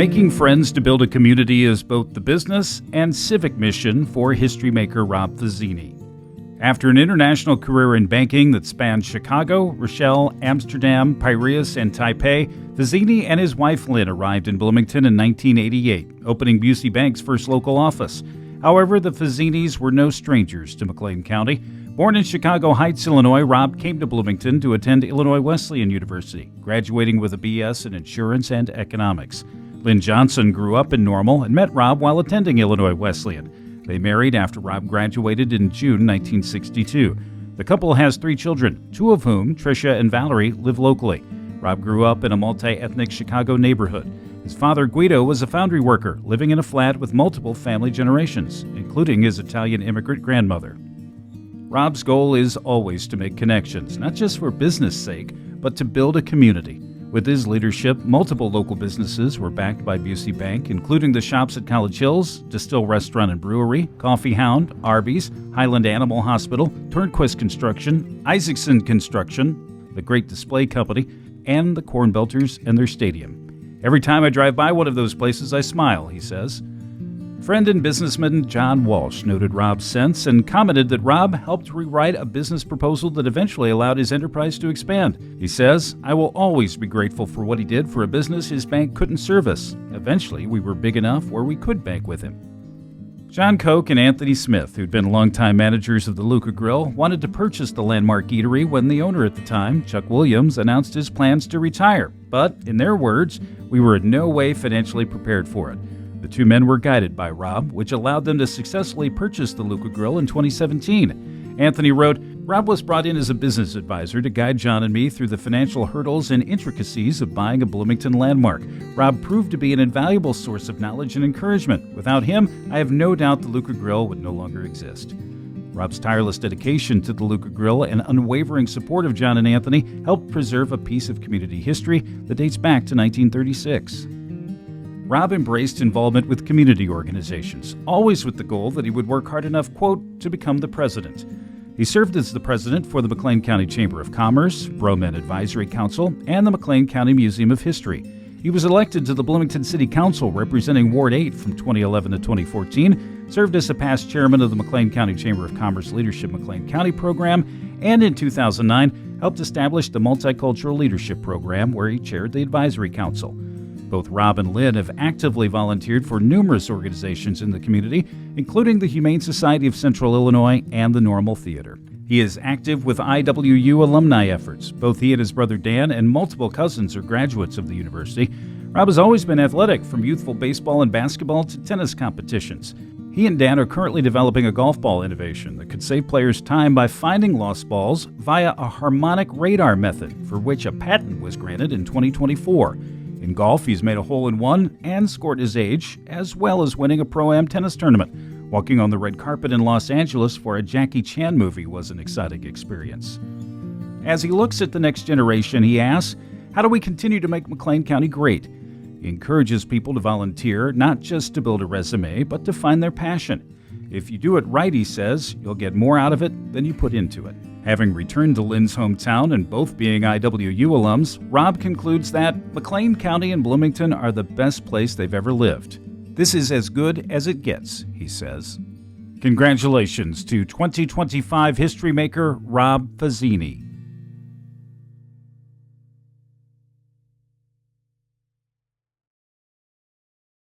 Making friends to build a community is both the business and civic mission for History Maker Rob Fazzini. After an international career in banking that spanned Chicago, Rochelle, Amsterdam, Piraeus, and Taipei, Fazzini and his wife Lynne arrived in Bloomington in 1988, opening Busey Bank's first local office. However, the Fazzinis were no strangers to McLean County. Born in Chicago Heights, Illinois, Rob came to Bloomington to attend Illinois Wesleyan University, graduating with a BS in insurance and economics. Lynne Johnson grew up in Normal and met Rob while attending Illinois Wesleyan. They married after Rob graduated in June 1962. The couple has 3 children, 2 of whom, Tricia and Valerie, live locally. Rob grew up in a multi-ethnic Chicago neighborhood. His father, Guido, was a foundry worker, living in a flat with multiple family generations, including his Italian immigrant grandmother. Rob's goal is always to make connections, not just for business' sake, but to build a community. With his leadership, multiple local businesses were backed by Busey Bank, including the shops at College Hills, Distill Restaurant and Brewery, Coffee Hound, Arby's, Highland Animal Hospital, Turnquist Construction, Isaacson Construction, the Great Display Company, and the Corn Belters and their stadium. Every time I drive by one of those places, I smile, he says. Friend and businessman John Walsh noted Rob's sense and commented that Rob helped rewrite a business proposal that eventually allowed his enterprise to expand. He says, "I will always be grateful for what he did for a business his bank couldn't service. Eventually, we were big enough where we could bank with him." John Koch and Anthony Smith, who'd been longtime managers of the Luca Grill, wanted to purchase the landmark eatery when the owner at the time, Chuck Williams, announced his plans to retire. But, in their words, "We were in no way financially prepared for it." The 2 men were guided by Rob, which allowed them to successfully purchase the Luca Grill in 2017. Anthony wrote, "Rob was brought in as a business advisor to guide John and me through the financial hurdles and intricacies of buying a Bloomington landmark. Rob proved to be an invaluable source of knowledge and encouragement. Without him, I have no doubt the Luca Grill would no longer exist." Rob's tireless dedication to the Luca Grill and unwavering support of John and Anthony helped preserve a piece of community history that dates back to 1936. Rob embraced involvement with community organizations, always with the goal that he would work hard enough, quote, to become the president. He served as the president for the McLean County Chamber of Commerce, BroMenn Advisory Council, and the McLean County Museum of History. He was elected to the Bloomington City Council representing Ward 8 from 2011 to 2014, served as a past chairman of the McLean County Chamber of Commerce Leadership McLean County Program, and in 2009 helped establish the Multicultural Leadership Program where he chaired the Advisory Council. Both Rob and Lynne have actively volunteered for numerous organizations in the community, including the Humane Society of Central Illinois and the Normal Theater. He is active with IWU alumni efforts. Both he and his brother Dan and multiple cousins are graduates of the university. Rob has always been athletic, from youthful baseball and basketball to tennis competitions. He and Dan are currently developing a golf ball innovation that could save players time by finding lost balls via a harmonic radar method, for which a patent was granted in 2024. In golf, he's made a hole-in-one and scored his age, as well as winning a Pro-Am tennis tournament. Walking on the red carpet in Los Angeles for a Jackie Chan movie was an exciting experience. As he looks at the next generation, he asks, how do we continue to make McLean County great? He encourages people to volunteer, not just to build a resume, but to find their passion. If you do it right, he says, you'll get more out of it than you put into it. Having returned to Lynne's hometown and both being IWU alums, Rob concludes that McLean County and Bloomington are the best place they've ever lived. This is as good as it gets, he says. Congratulations to 2025 History Maker Rob Fazzini.